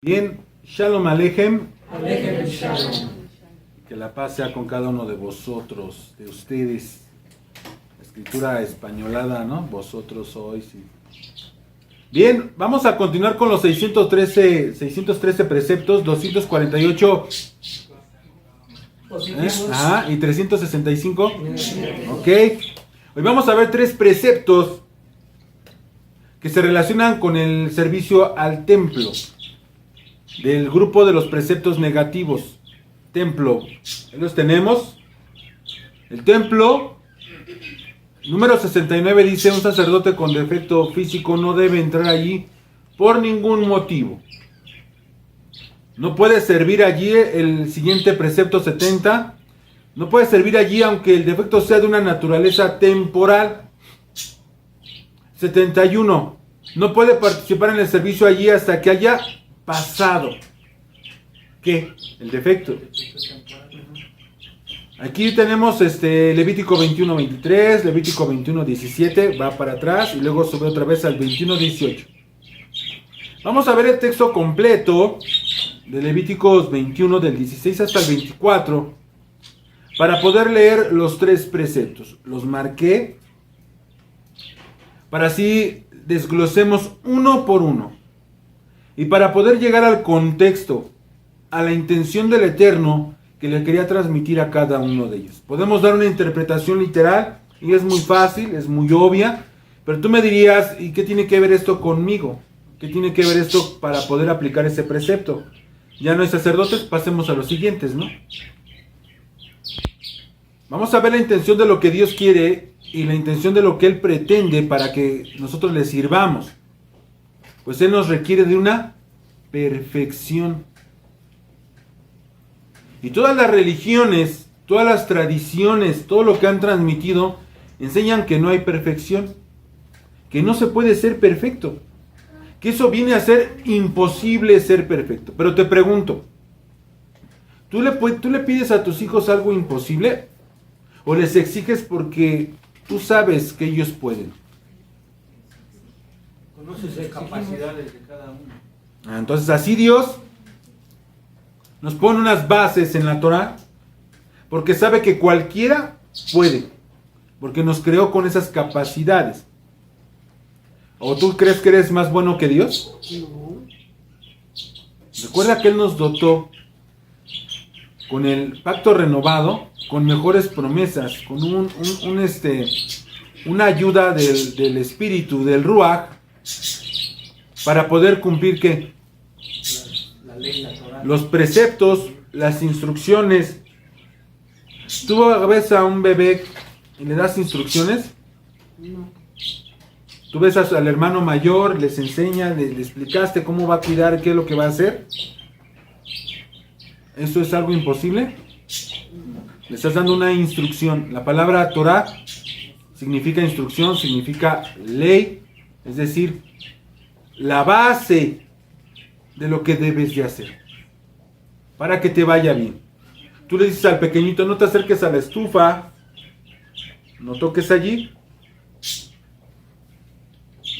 Bien, Shalom Alejem. Alejem Shalom. Que la paz sea con cada uno de vosotros, de ustedes. Escritura españolada, ¿no? Vosotros sois. Sí. Bien, vamos a continuar con los 613 preceptos, 248 y 365. Ok. Hoy vamos a ver 3 preceptos que se relacionan con el servicio al templo, del grupo de los preceptos negativos. Templo, ahí los tenemos. El templo, número 69, dice: un sacerdote con defecto físico no debe entrar allí por ningún motivo. No puede servir allí. El siguiente precepto 70, no puede servir allí aunque el defecto sea de una naturaleza temporal. 71, no puede participar en el servicio allí hasta que haya pasado. ¿Qué? El defecto. Aquí tenemos Levítico 21:23, Levítico 21:17, va para atrás y luego sube otra vez al 21:18. Vamos a ver el texto completo de Levíticos 21 del 16 hasta el 24 para poder leer los 3 preceptos. Los marqué para así desglosemos uno por uno y para poder llegar al contexto, a la intención del Eterno que le quería transmitir a cada uno de ellos. Podemos dar una interpretación literal y es muy fácil, es muy obvia, pero tú me dirías: ¿y qué tiene que ver esto conmigo? ¿Qué tiene que ver esto para poder aplicar ese precepto? Ya no hay sacerdotes, pasemos a los siguientes, ¿no? Vamos a ver la intención de lo que Dios quiere y la intención de lo que Él pretende para que nosotros le sirvamos. Pues Él nos requiere de una perfección. Y todas las religiones, todas las tradiciones, todo lo que han transmitido, enseñan que no hay perfección, que no se puede ser perfecto, que eso viene a ser imposible ser perfecto. Pero te pregunto, ¿tú le pides a tus hijos algo imposible? ¿O les exiges porque tú sabes que ellos pueden? Conoces las capacidades de cada uno. Entonces así Dios nos pone unas bases en la Torah, porque sabe que cualquiera puede, porque nos creó con esas capacidades. ¿O tú crees que eres más bueno que Dios? No. Recuerda que Él nos dotó con el pacto renovado, con mejores promesas, con una ayuda del Espíritu, del Ruach, para poder cumplir ¿qué? La ley, la Torah. Los preceptos, las instrucciones. ¿Tú ves a un bebé y le das instrucciones? No. ¿Tú ves al hermano mayor, les enseñas, le explicaste cómo va a cuidar, qué es lo que va a hacer? ¿Eso es algo imposible? Le estás dando una instrucción. La palabra Torah significa instrucción, significa ley, es decir, la base de lo que debes de hacer para que te vaya bien. Tú le dices al pequeñito: no te acerques a la estufa, no toques allí.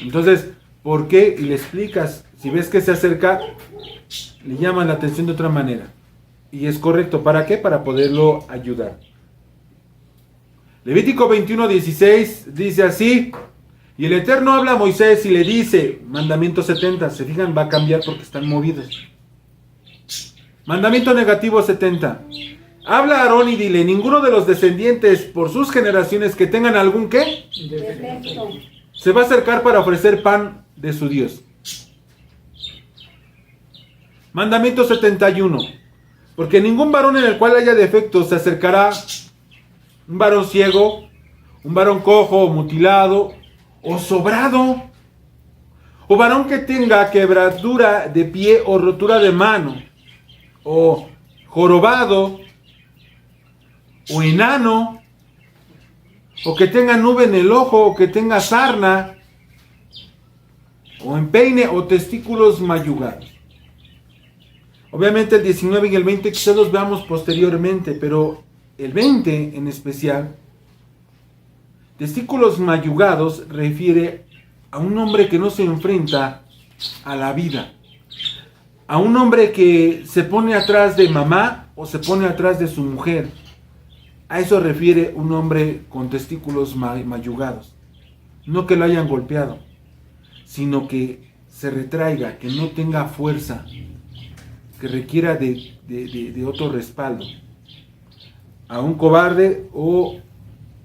Entonces, ¿por qué? Y le explicas. Si ves que se acerca, le llaman la atención de otra manera. Y es correcto. ¿Para qué? Para poderlo ayudar. Levítico 21:16 dice así: y el Eterno habla a Moisés y le dice, mandamiento 70, se fijan, va a cambiar porque están movidos. Mandamiento negativo 70. Habla a Aarón y dile: ninguno de los descendientes por sus generaciones que tengan algún ¿qué? Defecto. Se va a acercar para ofrecer pan de su Dios. Mandamiento 71. Porque ningún varón en el cual haya defecto se acercará, un varón ciego, un varón cojo, mutilado o sobrado, o varón que tenga quebradura de pie o rotura de mano, o jorobado, o enano, o que tenga nube en el ojo, o que tenga sarna, o empeine, o testículos mayugados. Obviamente el 19 y el 20 quizás los veamos posteriormente, pero el 20 en especial, testículos mayugados, refiere a un hombre que no se enfrenta a la vida, a un hombre que se pone atrás de mamá o se pone atrás de su mujer. A eso refiere un hombre con testículos mayugados. No que lo hayan golpeado, sino que se retraiga, que no tenga fuerza, que requiera de otro respaldo. A un cobarde o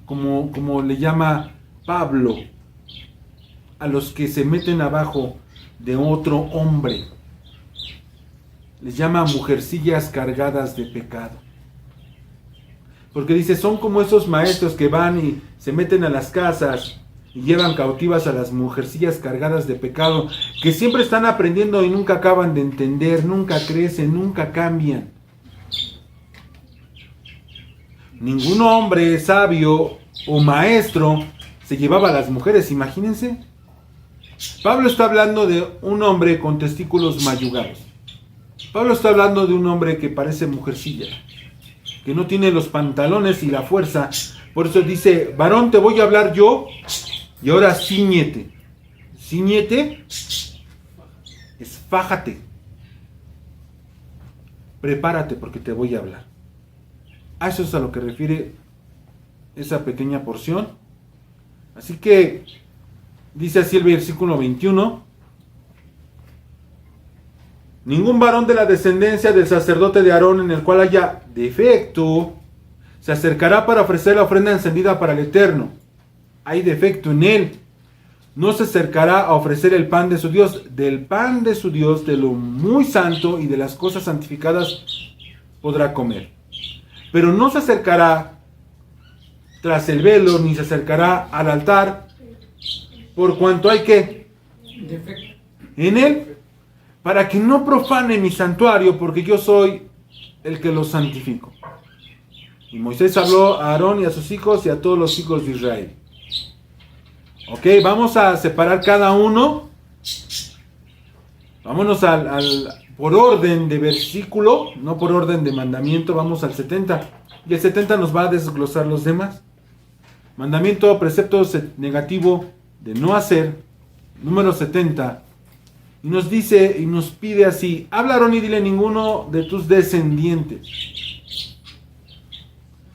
como le llama Pablo, a los que se meten abajo de otro hombre. Les llama mujercillas cargadas de pecado. Porque dice, son como esos maestros que van y se meten a las casas y llevan cautivas a las mujercillas cargadas de pecado, que siempre están aprendiendo y nunca acaban de entender, nunca crecen, nunca cambian. Ningún hombre sabio o maestro se llevaba a las mujeres, imagínense. Pablo está hablando de un hombre con testículos mayugados. Pablo está hablando de un hombre que parece mujercilla, que no tiene los pantalones y la fuerza. Por eso dice, varón, te voy a hablar yo, y ahora cíñete. Cíñete es fájate. Prepárate porque te voy a hablar. A eso es a lo que refiere esa pequeña porción. Así que dice así el versículo 21. Ningún varón de la descendencia del sacerdote de Aarón en el cual haya defecto se acercará para ofrecer la ofrenda encendida para el Eterno. Hay defecto en él. No se acercará a ofrecer el pan de su Dios. Del pan de su Dios, de lo muy santo y de las cosas santificadas podrá comer. Pero no se acercará tras el velo, ni se acercará al altar, por cuanto hay que Defecto. en él, para que no profane mi santuario, porque yo soy el que lo santifico. Y Moisés habló a Aarón y a sus hijos y a todos los hijos de Israel. Ok, vamos a separar cada uno. Vámonos por orden de versículo, no por orden de mandamiento. Vamos al 70. Y el 70 nos va a desglosar los demás. Mandamiento, precepto negativo de no hacer. Número 70. Y nos dice y nos pide así: habla Aarón y dile ninguno de tus descendientes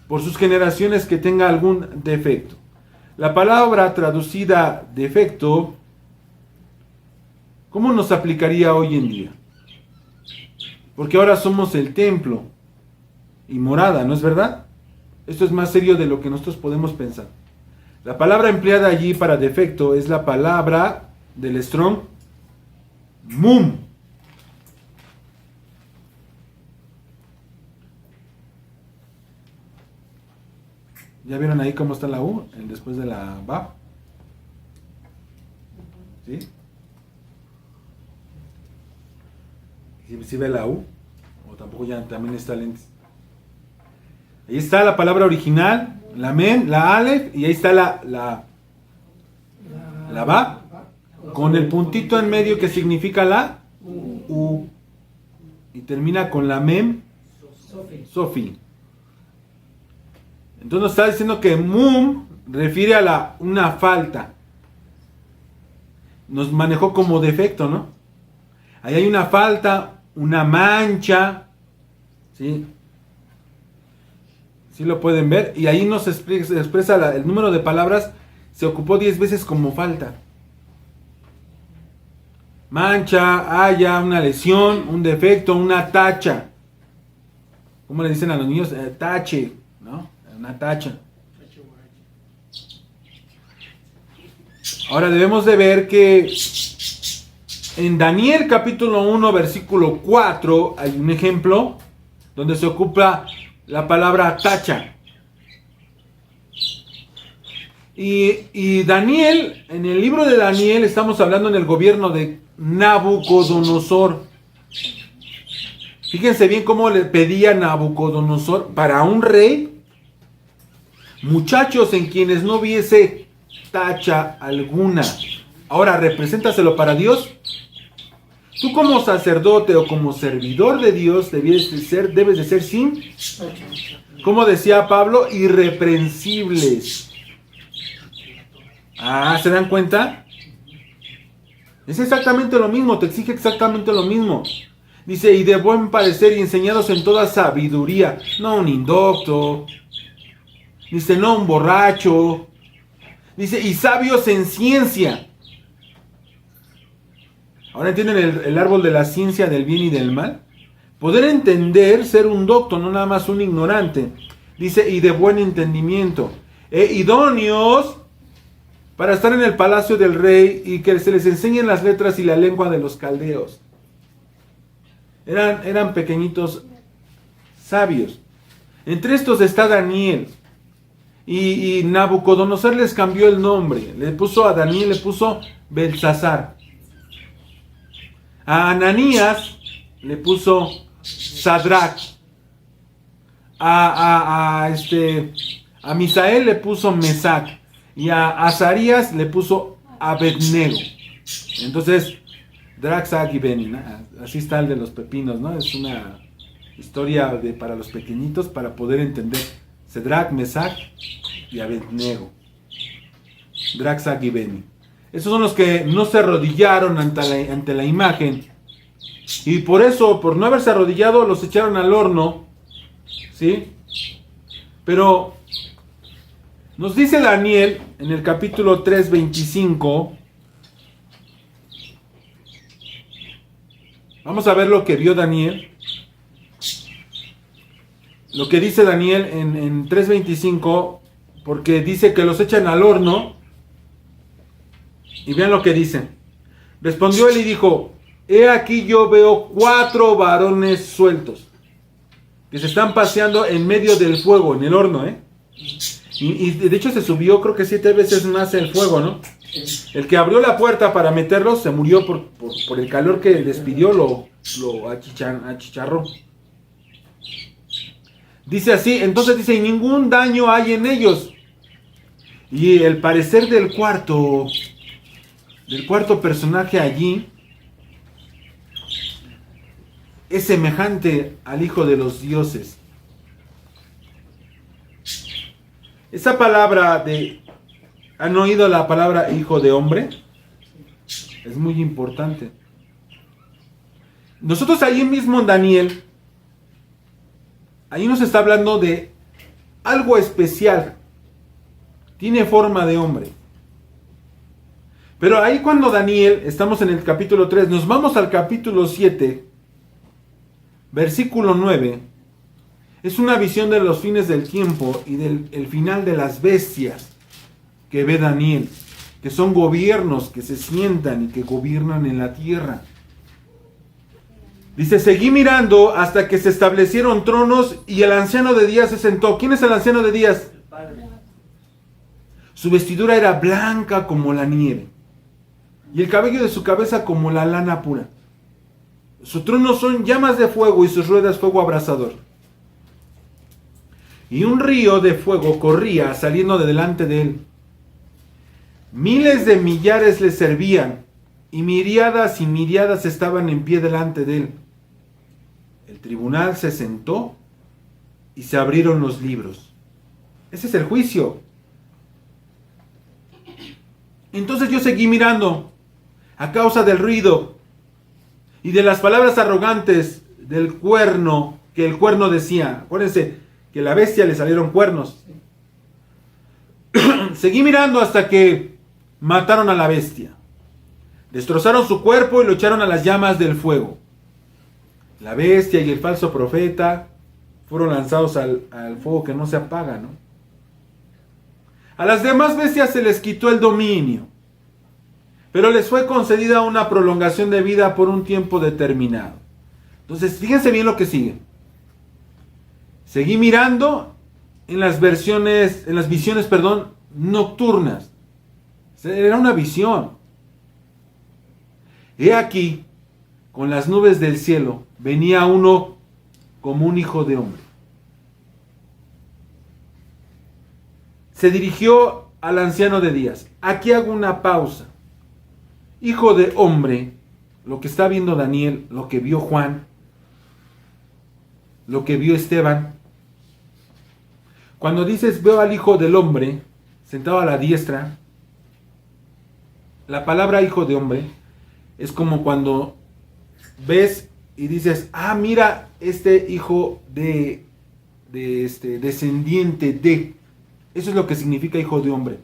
por sus generaciones que tenga algún defecto. La palabra traducida defecto, ¿cómo nos aplicaría hoy en día? Porque ahora somos el templo y morada, ¿no es verdad? Esto es más serio de lo que nosotros podemos pensar. La palabra empleada allí para defecto es la palabra del Strong mum. ¿Ya vieron ahí cómo está la U después de la Vav? ¿Sí? ¿Sí ve la U? ¿O tampoco ya también está lentes? Ahí está la palabra original, la Mem, la Aleph, y ahí está la Vav, con el puntito en medio que significa la U. Y termina con la Mem, Sofi. Entonces nos está diciendo que mum refiere a una falta. Nos manejó como defecto, ¿no? Ahí hay una falta, una mancha, ¿sí? ¿Sí lo pueden ver? Y ahí nos expresa el número de palabras, se ocupó 10 veces como falta. Mancha, haya, una lesión, un defecto, una tacha. ¿Cómo le dicen a los niños? Tache, ¿no? Una tacha. Ahora debemos de ver que en Daniel capítulo 1 versículo 4 hay un ejemplo donde se ocupa la palabra tacha. Y Daniel, en el libro de Daniel estamos hablando en el gobierno de Nabucodonosor. Fíjense bien cómo le pedía Nabucodonosor para un rey muchachos en quienes no hubiese tacha alguna. Ahora, represéntaselo para Dios. Tú como sacerdote o como servidor de Dios debes de ser sin, como decía Pablo, irreprensibles. ¿Se dan cuenta? Es exactamente lo mismo, te exige exactamente lo mismo. Dice, y de buen parecer y enseñados en toda sabiduría. No un indocto. Dice, no un borracho. Dice, y sabios en ciencia. Ahora entienden el árbol de la ciencia del bien y del mal. Poder entender, ser un docto, no nada más un ignorante. Dice, y de buen entendimiento. Idóneos para estar en el palacio del rey y que se les enseñen las letras y la lengua de los caldeos. Eran pequeñitos sabios. Entre estos está Daniel. Y Nabucodonosor les cambió el nombre. Le puso a Daniel, le puso Belsasar. A Ananías le puso Sadrach. A Misael le puso Mesac. Y a Azarías le puso Abednego. Entonces, Draxag y Beni, ¿no? Así está el de los pepinos, ¿no? Es una historia para los pequeñitos para poder entender. Sadrach, Mesac y Abednego. Draxag y Beni. Esos son los que no se arrodillaron ante la imagen. Y por eso, por no haberse arrodillado, los echaron al horno. ¿Sí? Pero nos dice Daniel en el capítulo 3:25. Vamos a ver lo que vio Daniel. Lo que dice Daniel en 3:25, porque dice que los echan al horno. Y vean lo que dice. Respondió él y dijo, he aquí yo veo 4 varones sueltos, que se están paseando en medio del fuego, en el horno, Y de hecho se subió creo que 7 veces más el fuego, ¿no? El que abrió la puerta para meterlos se murió por el calor que despidió, lo achicharró. Dice así, entonces dice, y ningún daño hay en ellos. Y el parecer del cuarto personaje allí es semejante al Hijo de los Dioses. Esa palabra ¿han oído la palabra hijo de hombre? Es muy importante. Nosotros ahí mismo en Daniel, ahí nos está hablando de algo especial. Tiene forma de hombre. Pero ahí cuando Daniel, estamos en el capítulo 3, nos vamos al capítulo 7, versículo 9, es una visión de los fines del tiempo y del final de las bestias que ve Daniel, que son gobiernos que se sientan y que gobiernan en la tierra. Dice, seguí mirando hasta que se establecieron tronos y el anciano de días se sentó. ¿Quién es el anciano de días? El Padre. Su vestidura era blanca como la nieve y el cabello de su cabeza como la lana pura. Su trono son llamas de fuego y sus ruedas fuego abrasador. Y un río de fuego corría saliendo de delante de él. Miles de millares le servían y miriadas estaban en pie delante de él. El tribunal se sentó y se abrieron los libros. Ese es el juicio. Entonces yo seguí mirando a causa del ruido y de las palabras arrogantes del cuerno, que el cuerno decía. Acuérdense que a la bestia le salieron cuernos. Seguí mirando hasta que mataron a la bestia. Destrozaron su cuerpo y lo echaron a las llamas del fuego. La bestia y el falso profeta fueron lanzados al fuego que no se apaga, ¿no? A las demás bestias se les quitó el dominio, pero les fue concedida una prolongación de vida por un tiempo determinado. Entonces, fíjense bien lo que sigue. Seguí mirando en las visiones, nocturnas. Era una visión. He aquí, con las nubes del cielo, venía uno como un hijo de hombre. Se dirigió al anciano de días. Aquí hago una pausa. Hijo de hombre, lo que está viendo Daniel, lo que vio Juan, lo que vio Esteban. Cuando dices veo al Hijo del Hombre sentado a la diestra, la palabra hijo de hombre es como cuando ves y dices, ah, mira, este hijo de descendiente de. Eso es lo que significa hijo de hombre.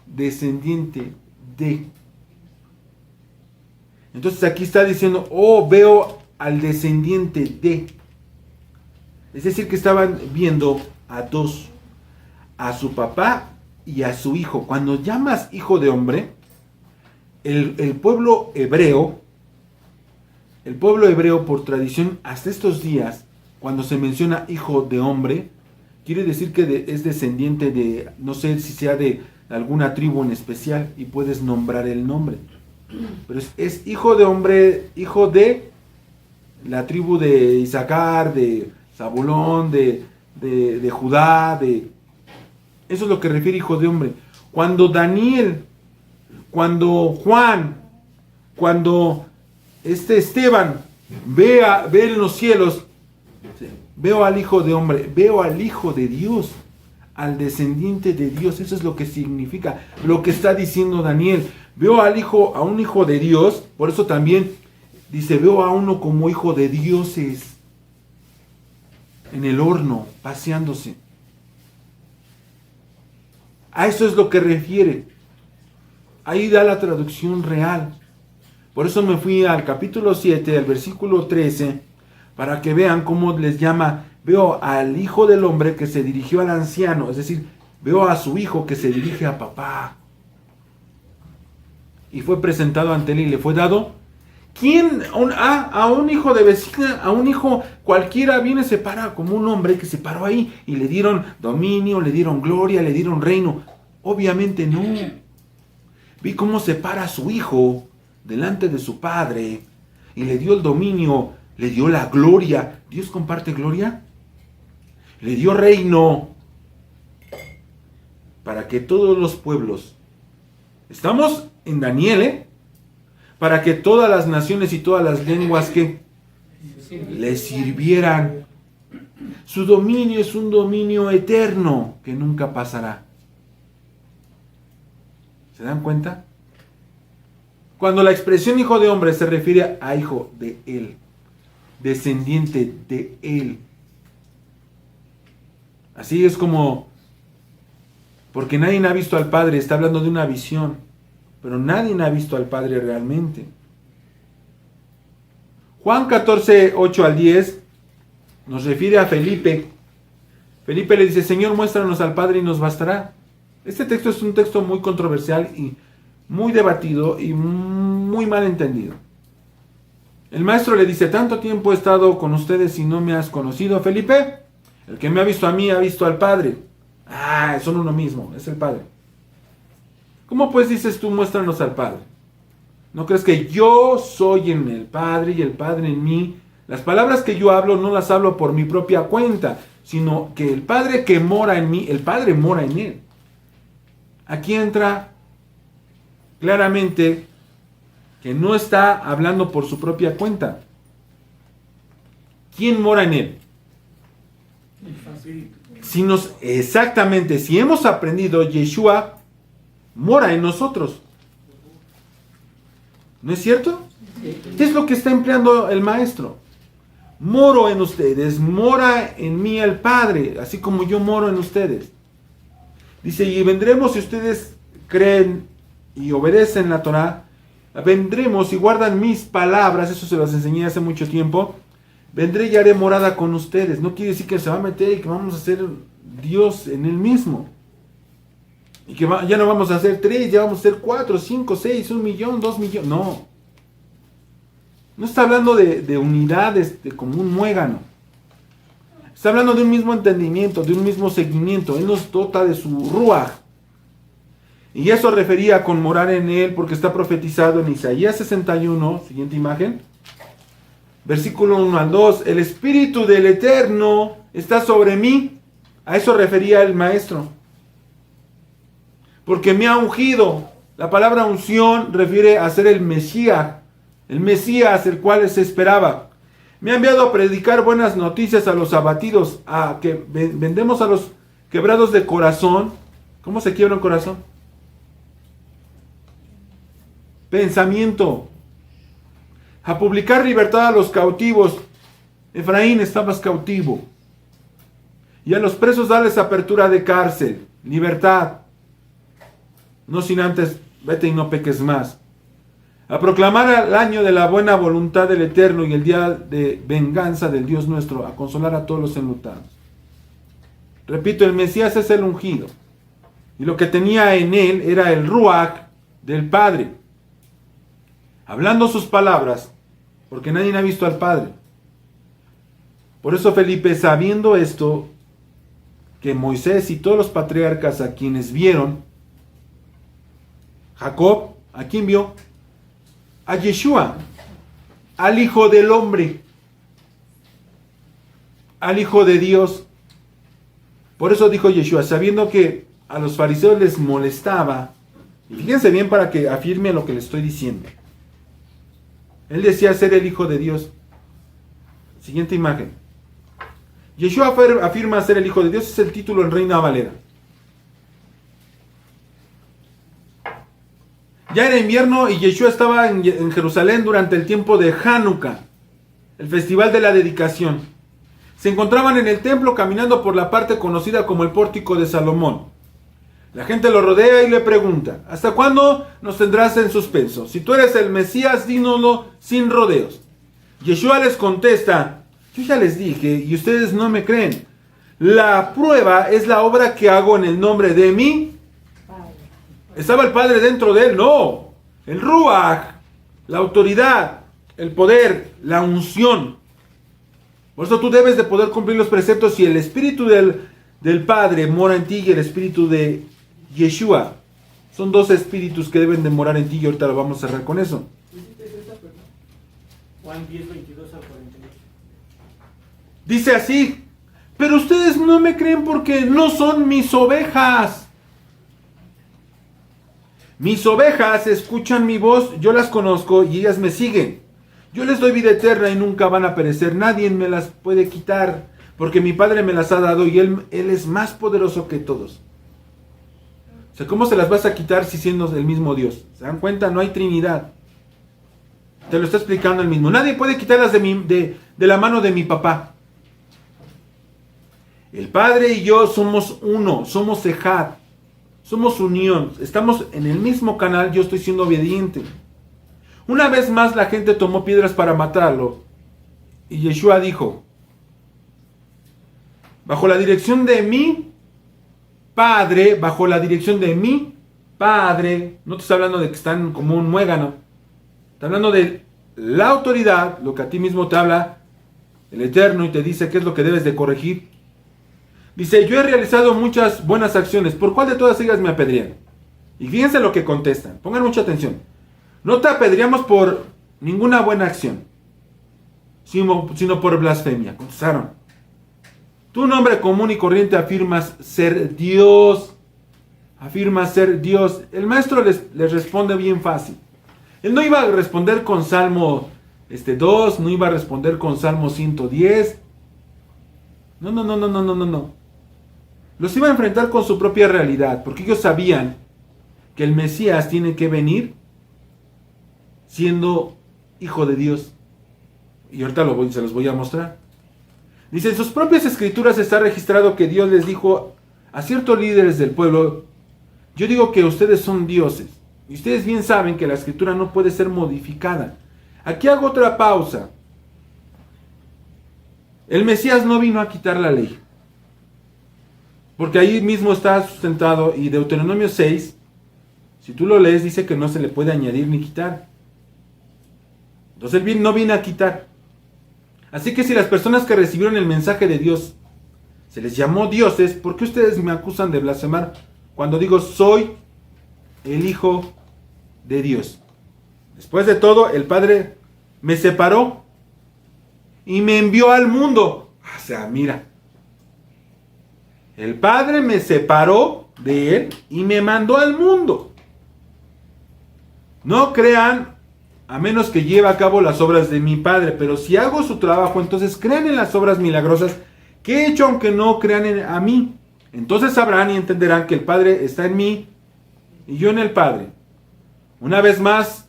Descendiente de. Entonces aquí está diciendo, oh, veo al descendiente de. Es decir, que estaban viendo a dos, a su papá y a su hijo. Cuando llamas hijo de hombre, el pueblo hebreo por tradición, hasta estos días, cuando se menciona hijo de hombre, quiere decir que es descendiente de, no sé si sea de alguna tribu en especial, y puedes nombrar el nombre. Pero es hijo de hombre, hijo de la tribu de Isaacar, de Zabulón, de Judá, eso es lo que refiere hijo de hombre. Cuando Daniel, cuando Juan, cuando Esteban ve en los cielos, veo al hijo de hombre, veo al hijo de Dios, al descendiente de Dios. Eso es lo que significa, lo que está diciendo Daniel. Veo a un hijo de Dios, por eso también dice, veo a uno como hijo de dioses en el horno, paseándose. A eso es lo que refiere. Ahí da la traducción real. Por eso me fui al capítulo 7, al versículo 13, para que vean cómo les llama. Veo al hijo del hombre que se dirigió al anciano, es decir, veo a su hijo que se dirige a papá. Y fue presentado ante él y le fue dado. ¿Quién? A un hijo de vecina, a un hijo cualquiera viene, se para como un hombre que se paró ahí y le dieron dominio, le dieron gloria, le dieron reino. Obviamente no. Vi cómo se para a su hijo delante de su padre y le dio el dominio, le dio la gloria. ¿Dios comparte gloria? Le dio reino para que todos los pueblos, estamos en Daniel, para que todas las naciones y todas las lenguas que le sirvieran. Su dominio es un dominio eterno que nunca pasará. ¿Se dan cuenta? Cuando la expresión hijo de hombre se refiere a hijo de él, descendiente de él. Así es como, porque nadie ha visto al Padre, está hablando de una visión, pero nadie ha visto al Padre realmente. Juan 14, 8 al 10 nos refiere a Felipe. Felipe le dice, Señor, muéstranos al Padre y nos bastará. Este texto es un texto muy controversial y muy debatido y muy mal entendido. El maestro le dice, tanto tiempo he estado con ustedes y no me has conocido, Felipe. El que me ha visto a mí ha visto al Padre. Son uno mismo, es el Padre. ¿Cómo pues dices tú, muéstranos al Padre? ¿No crees que yo soy en el Padre y el Padre en mí? Las palabras que yo hablo no las hablo por mi propia cuenta, sino que el Padre que mora en mí, el Padre mora en él. Aquí entra claramente que no está hablando por su propia cuenta. ¿Quién mora en él? Exactamente, si hemos aprendido, Yeshua mora en nosotros. ¿No es cierto? ¿Qué es lo que está empleando el maestro? Moro en ustedes, mora en mí el Padre, así como yo moro en ustedes. Dice, y vendremos si ustedes creen y obedecen la Torah, vendremos y guardan mis palabras, eso se las enseñé hace mucho tiempo, vendré y haré morada con ustedes. No quiere decir que se va a meter y que vamos a ser Dios en él mismo. Y que ya no vamos a hacer 3, ya vamos a hacer 4, 5, 6, 1 millón, 2 millones. No. No está hablando de unidades como un muégano. Está hablando de un mismo entendimiento, de un mismo seguimiento. Él nos dota de su ruaj. Y eso refería con morar en él, porque está profetizado en Isaías 61, siguiente imagen. Versículo 1 al 2. El Espíritu del Eterno está sobre mí. A eso refería el maestro. Porque me ha ungido. La palabra unción refiere a ser el Mesías, el cual se esperaba. Me ha enviado a predicar buenas noticias a los abatidos, a que vendemos a los quebrados de corazón. ¿Cómo se quiebra un corazón? Pensamiento. a publicar libertad a los cautivos. Efraín, estabas cautivo. Y a los presos darles apertura de cárcel, libertad. No sin antes, vete y no peques más. A proclamar el año de la buena voluntad del Eterno y el día de venganza del Dios nuestro, a consolar a todos los enlutados. Repito, el Mesías es el ungido. Y lo que tenía en él era el Ruach del Padre. Hablando sus palabras, porque nadie ha visto al Padre. Por eso Felipe, sabiendo esto, que Moisés y todos los patriarcas a quienes vieron, Jacob, ¿a quién vio? A Yeshua, al Hijo del Hombre, al Hijo de Dios. Por eso dijo Yeshua, sabiendo que a los fariseos les molestaba, y fíjense bien para que afirme lo que les estoy diciendo. Él decía ser el Hijo de Dios. Siguiente imagen. Yeshua afirma ser el Hijo de Dios, es el título en Reina Valera. Ya era invierno y Yeshua estaba en Jerusalén durante el tiempo de Hanukkah, el festival de la dedicación. Se encontraban en el templo caminando por la parte conocida como el pórtico de Salomón. La gente lo rodea y le pregunta, ¿hasta cuándo nos tendrás en suspenso? Si tú eres el Mesías, dínoslo sin rodeos. Yeshua les contesta, yo ya les dije y ustedes no me creen. La prueba es la obra que hago en el nombre de mi Padre. ¿Estaba el Padre dentro de él? No. El Ruach, la autoridad, el poder, la unción. Por eso tú debes de poder cumplir los preceptos y el Espíritu del Padre mora en ti y el Espíritu de Yeshua. Son dos espíritus que deben de morar en ti y ahorita lo vamos a cerrar con eso. Juan 10, 22 al 48. Dice así, pero ustedes no me creen porque no son mis ovejas. Mis ovejas escuchan mi voz, yo las conozco y ellas me siguen. Yo les doy vida eterna y nunca van a perecer. Nadie me las puede quitar porque mi Padre me las ha dado y Él es más poderoso que todos. O sea, ¿cómo se las vas a quitar si siendo el mismo Dios? ¿Se dan cuenta? No hay Trinidad. Te lo está explicando el mismo. Nadie puede quitarlas de la mano de mi papá. El Padre y yo somos uno, somos Ejad, somos unión. Estamos en el mismo canal, yo estoy siendo obediente. Una vez más la gente tomó piedras para matarlo. Y Yeshua dijo, bajo la dirección de mi Padre, bajo la dirección de mi Padre, no te está hablando de que están como un muégano, está hablando de la autoridad, lo que a ti mismo te habla el Eterno y te dice qué es lo que debes de corregir. Dice, yo he realizado muchas buenas acciones, ¿por cuál de todas ellas me apedrean? Y fíjense lo que contestan, pongan mucha atención. No te apedreamos por ninguna buena acción, sino por blasfemia. Contestaron. Tú, un hombre común y corriente, afirmas ser Dios. Afirmas ser Dios. El maestro les responde bien fácil. Él no iba a responder con Salmo 2, no iba a responder con Salmo 110. No. Los iba a enfrentar con su propia realidad, porque ellos sabían que el Mesías tiene que venir siendo hijo de Dios. Y ahorita se los voy a mostrar. Dice, en sus propias escrituras está registrado que Dios les dijo a ciertos líderes del pueblo, yo digo que ustedes son dioses. Y ustedes bien saben que la escritura no puede ser modificada. Aquí hago otra pausa. El Mesías no vino a quitar la ley. Porque ahí mismo está sustentado, y Deuteronomio 6, si tú lo lees, dice que no se le puede añadir ni quitar. Entonces él no viene a quitar. Así que si las personas que recibieron el mensaje de Dios se les llamó dioses, ¿por qué ustedes me acusan de blasfemar cuando digo soy el Hijo de Dios? Después de todo, el Padre me separó y me envió al mundo. O sea, mira, el Padre me separó de Él y me mandó al mundo. No crean a menos que lleve a cabo las obras de mi Padre, pero si hago su trabajo, entonces crean en las obras milagrosas que he hecho, aunque no crean a mí. Entonces sabrán y entenderán que el Padre está en mí y yo en el Padre. Una vez más,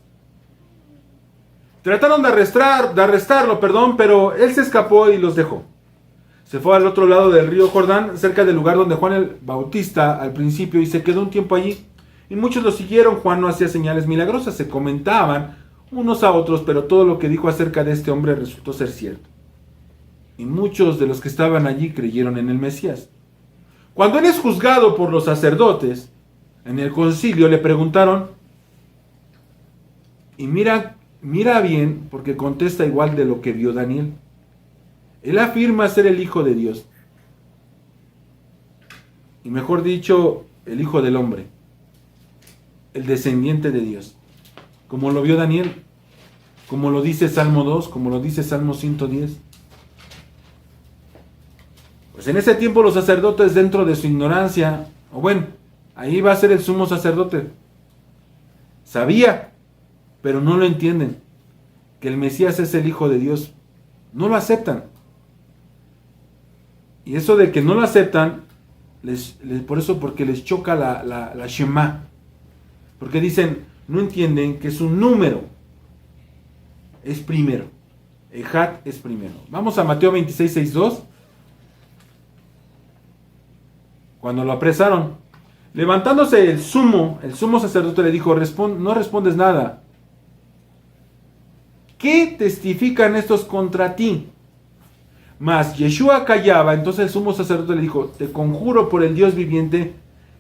Trataron de arrestarlo, pero él se escapó y los dejó. Se fue al otro lado del río Jordán, cerca del lugar donde Juan el Bautista al principio, y se quedó un tiempo allí. Y muchos lo siguieron. Juan no hacía señales milagrosas, se comentaban unos a otros, pero todo lo que dijo acerca de este hombre resultó ser cierto. Y muchos de los que estaban allí creyeron en el Mesías. Cuando él es juzgado por los sacerdotes, en el concilio le preguntaron, y mira bien, porque contesta igual de lo que vio Daniel. Él afirma ser el Hijo de Dios. Y mejor dicho, el Hijo del Hombre. El descendiente de Dios. Como lo vio Daniel. Como lo dice Salmo 2, como lo dice Salmo 110. Pues en ese tiempo los sacerdotes, dentro de su ignorancia, o bueno, ahí va a ser el sumo sacerdote. Sabía, pero no lo entienden, que el Mesías es el Hijo de Dios. No lo aceptan. Y eso de que no lo aceptan, por eso, porque les choca la Shema. Porque dicen, no entienden que es un número. Es primero. Ejad es primero. Vamos a Mateo 26, 6, 2. Cuando lo apresaron, levantándose el sumo sacerdote le dijo, no respondes nada. ¿Qué testifican estos contra ti? Mas Yeshua callaba. Entonces el sumo sacerdote le dijo, te conjuro por el Dios viviente,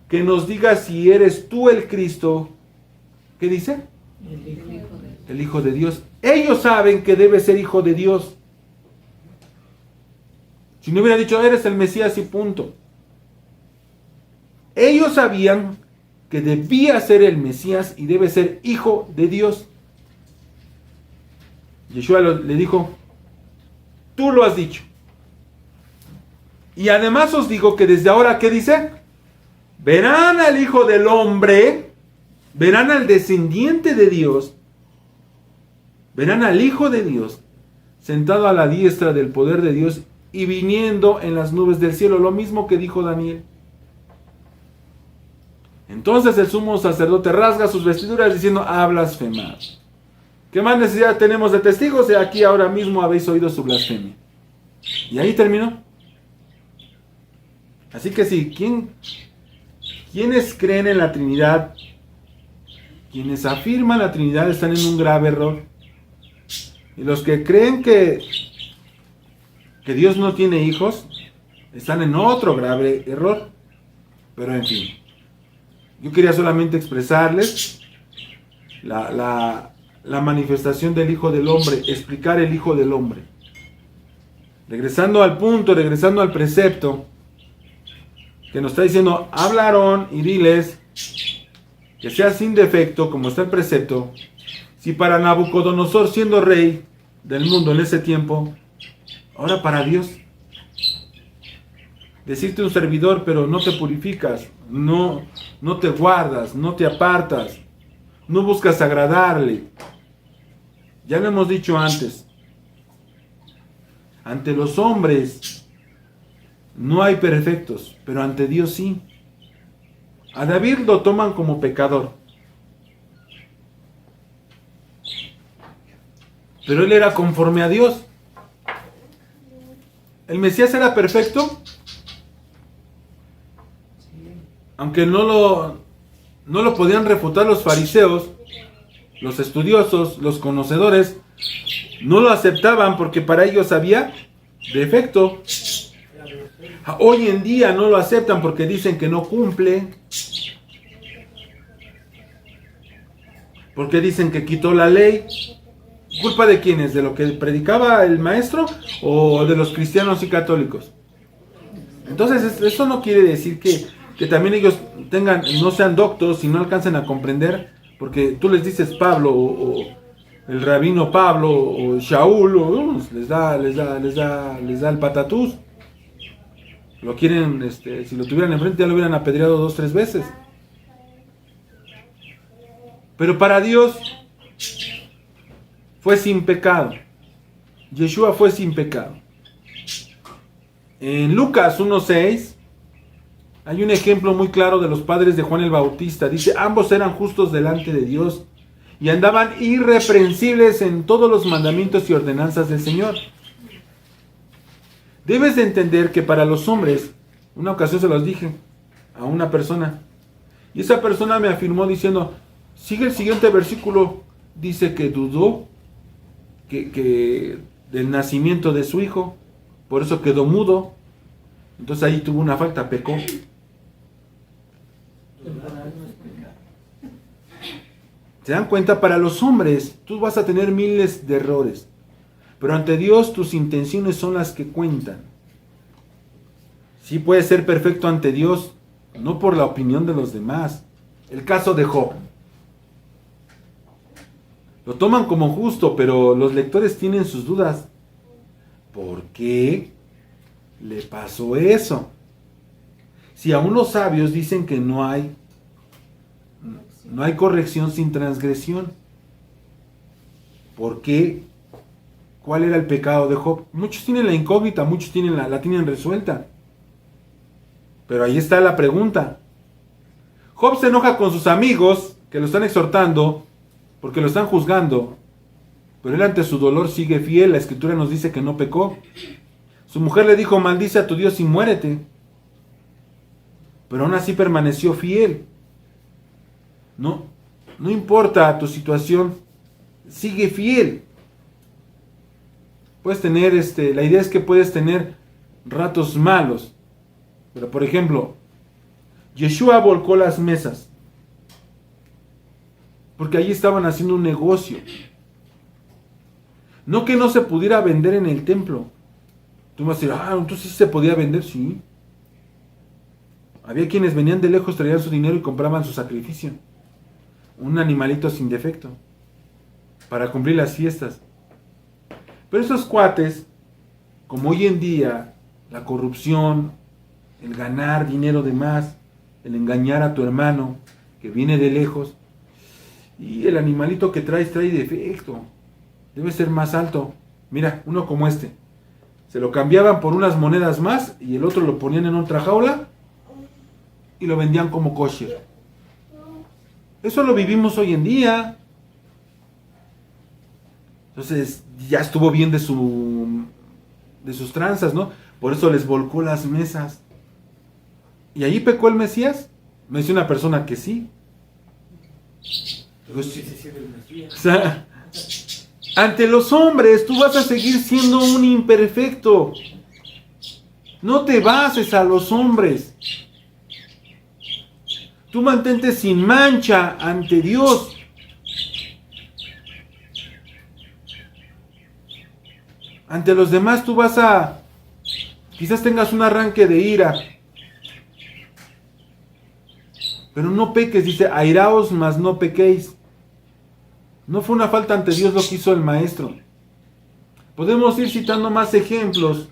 que nos digas si eres tú el Cristo. ¿Qué dice? El Hijo de Dios. Ellos saben que debe ser Hijo de Dios. Si no hubiera dicho, eres el Mesías y punto. Ellos sabían que debía ser el Mesías y debe ser Hijo de Dios. Yeshua le dijo, tú lo has dicho. Y además os digo que desde ahora, ¿qué dice? Verán al Hijo del Hombre, verán al descendiente de Dios, verán al Hijo de Dios, sentado a la diestra del poder de Dios y viniendo en las nubes del cielo. Lo mismo que dijo Daniel. Entonces el sumo sacerdote rasga sus vestiduras diciendo, ha blasfemado. ¿Qué más necesidad tenemos de testigos? Y aquí ahora mismo habéis oído su blasfemia. Y ahí terminó. Así que sí, quienes creen en la Trinidad, quienes afirman la Trinidad están en un grave error. Y los que creen que Dios no tiene hijos, están en otro grave error. Pero en fin, yo quería solamente expresarles la manifestación del Hijo del Hombre, explicar el Hijo del Hombre. Regresando al punto, regresando al precepto, que nos está diciendo, habla a Aarón y diles que sea sin defecto, como está el precepto, si para Nabucodonosor, siendo rey del mundo en ese tiempo, ahora para Dios, decirte un servidor, pero no te purificas, no te guardas, no te apartas, no buscas agradarle. Ya lo hemos dicho antes, ante los hombres no hay perfectos, pero ante Dios sí. A David lo toman como pecador, pero él era conforme a Dios. ¿El Mesías era perfecto? Aunque no lo podían refutar los fariseos, los estudiosos, los conocedores, no lo aceptaban porque para ellos había defecto. Hoy en día no lo aceptan porque dicen que no cumple, porque dicen que quitó la ley. ¿Culpa de quién es? ¿De lo que predicaba el maestro o de los cristianos y católicos? Entonces eso no quiere decir que también ellos no sean doctos y no alcancen a comprender, porque tú les dices Pablo o el rabino Pablo o Shaul, les da el patatús. Lo quieren, si lo tuvieran enfrente ya lo hubieran apedreado 2, 3 veces. Pero para Dios fue sin pecado. Yeshua fue sin pecado. En Lucas 1:6 hay un ejemplo muy claro de los padres de Juan el Bautista. Dice, ambos eran justos delante de Dios y andaban irreprensibles en todos los mandamientos y ordenanzas del Señor. Debes de entender que para los hombres, una ocasión se los dije a una persona, y esa persona me afirmó diciendo, sigue el siguiente versículo, dice que dudó que del nacimiento de su hijo, por eso quedó mudo, entonces ahí tuvo una falta, pecó. ¿Se dan cuenta? Para los hombres, tú vas a tener miles de errores, pero ante Dios tus intenciones son las que cuentan. Sí puedes ser perfecto ante Dios, no por la opinión de los demás. El caso de Job. Lo toman como justo, pero los lectores tienen sus dudas. ¿Por qué le pasó eso? Si aún los sabios dicen que no hay corrección sin transgresión. ¿Por qué? ¿Cuál era el pecado de Job? Muchos tienen la incógnita, muchos la tienen resuelta. Pero ahí está la pregunta. Job se enoja con sus amigos que lo están exhortando porque lo están juzgando. Pero él ante su dolor sigue fiel. La Escritura nos dice que no pecó. Su mujer le dijo, maldice a tu Dios y muérete. Pero aún así permaneció fiel. No importa tu situación, sigue fiel. Puedes tener, la idea es que puedes tener ratos malos. Pero por ejemplo, Yeshua volcó las mesas. Porque allí estaban haciendo un negocio. No que no se pudiera vender en el templo. Tú me vas a decir, entonces sí se podía vender, sí. Había quienes venían de lejos, traían su dinero y compraban su sacrificio. Un animalito sin defecto. Para cumplir las fiestas. Pero esos cuates, como hoy en día, la corrupción, el ganar dinero de más, el engañar a tu hermano que viene de lejos, y el animalito que trae defecto, debe ser más alto. Mira, uno como este, se lo cambiaban por unas monedas más y el otro lo ponían en otra jaula y lo vendían como kosher. Eso lo vivimos hoy en día. Entonces ya estuvo bien de sus tranzas, ¿no? Por eso les volcó las mesas. ¿Y ahí pecó el Mesías? Me dice una persona que sí. O sea, ante los hombres tú vas a seguir siendo un imperfecto. No te bases a los hombres. Tú mantente sin mancha ante Dios. Ante los demás tú quizás tengas un arranque de ira. Pero no peques, dice, airaos, mas no pequéis. No fue una falta ante Dios lo que hizo el maestro. Podemos ir citando más ejemplos.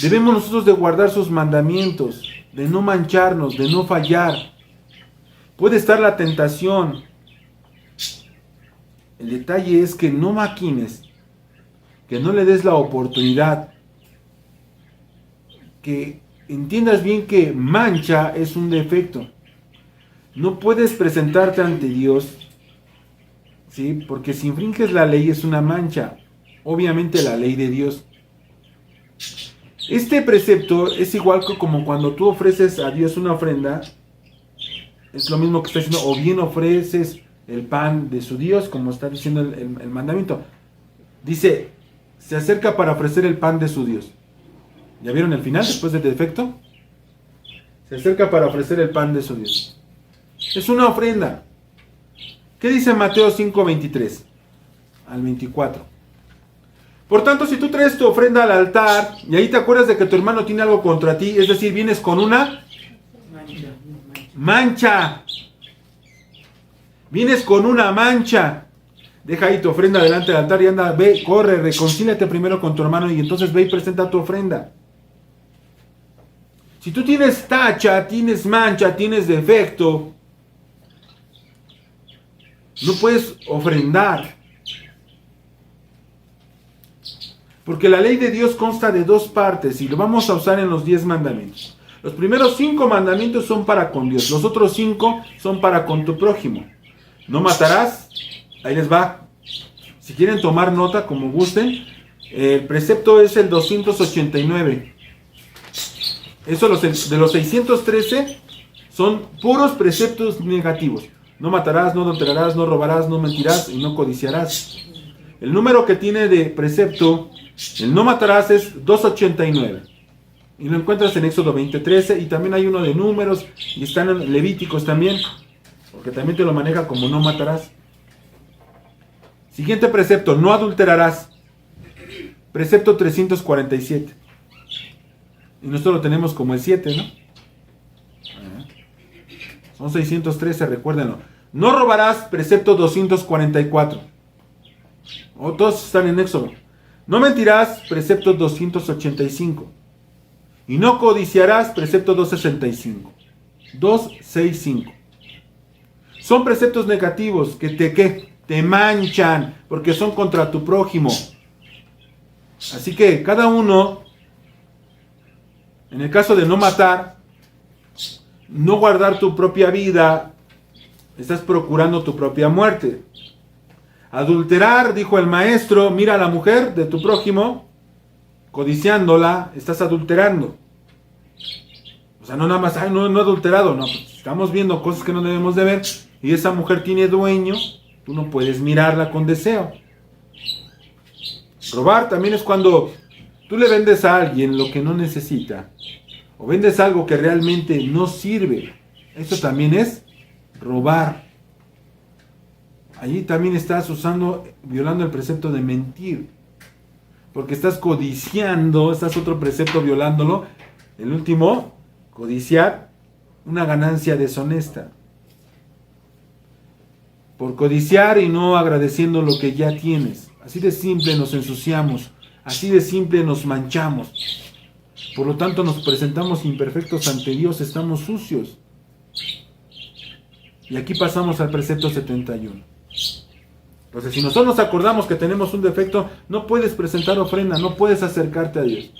Debemos nosotros de guardar sus mandamientos, de no mancharnos, de no fallar. Puede estar la tentación. El detalle es que no maquines, que no le des la oportunidad, que entiendas bien que mancha es un defecto. No puedes presentarte ante Dios, ¿sí? Porque si infringes la ley es una mancha, obviamente la ley de Dios. Este precepto es igual que como cuando tú ofreces a Dios una ofrenda, es lo mismo que está diciendo, o bien ofreces el pan de su Dios, como está diciendo el mandamiento. Dice, se acerca para ofrecer el pan de su Dios. ¿Ya vieron el final después del defecto? Se acerca para ofrecer el pan de su Dios. Es una ofrenda. ¿Qué dice Mateo 5:23 al 24? Por tanto, si tú traes tu ofrenda al altar y ahí te acuerdas de que tu hermano tiene algo contra ti, es decir, vienes con una mancha. Vienes con una mancha. Deja ahí tu ofrenda delante del altar y anda, ve, corre, reconcíliate primero con tu hermano y entonces ve y presenta tu ofrenda. Si tú tienes tacha, tienes mancha, tienes defecto, no puedes ofrendar. Porque la ley de Dios consta de dos partes y lo vamos a usar en los 10 mandamientos. Los primeros 5 mandamientos son para con Dios, los otros 5 son para con tu prójimo. No matarás. Ahí les va. Si quieren tomar nota, como gusten. El precepto es el 289. Eso de los 613 son puros preceptos negativos. No matarás, no adulterarás, no robarás, no mentirás y no codiciarás. El número que tiene de precepto, el no matarás, es 289. Y lo encuentras en Éxodo 20:13, y también hay uno de números, y están en Levíticos también, porque también te lo maneja como no matarás. Siguiente precepto, no adulterarás. Precepto 347. Y nosotros lo tenemos como el 7, ¿no? Son 613, recuérdenlo. No robarás, precepto 244. O todos están en Éxodo. No mentirás, precepto 285. Y no codiciarás, precepto 265. 265. Son preceptos negativos que te manchan, porque son contra tu prójimo. Así que cada uno, en el caso de no matar, no guardar tu propia vida, estás procurando tu propia muerte. Adulterar, dijo el maestro, mira a la mujer de tu prójimo, codiciándola, estás adulterando. O sea, no nada más, no he adulterado, no, pues estamos viendo cosas que no debemos de ver, y esa mujer tiene dueño, tú no puedes mirarla con deseo. Robar también es cuando tú le vendes a alguien lo que no necesita, o vendes algo que realmente no sirve. Eso también es robar. Allí también estás violando el precepto de mentir, porque estás codiciando, estás otro precepto violándolo. El último, codiciar una ganancia deshonesta. Por codiciar y no agradeciendo lo que ya tienes. Así de simple nos ensuciamos, así de simple nos manchamos. Por lo tanto nos presentamos imperfectos ante Dios, estamos sucios. Y aquí pasamos al precepto 71. Entonces, si nosotros nos acordamos que tenemos un defecto, no puedes presentar ofrenda, no puedes acercarte a Dios.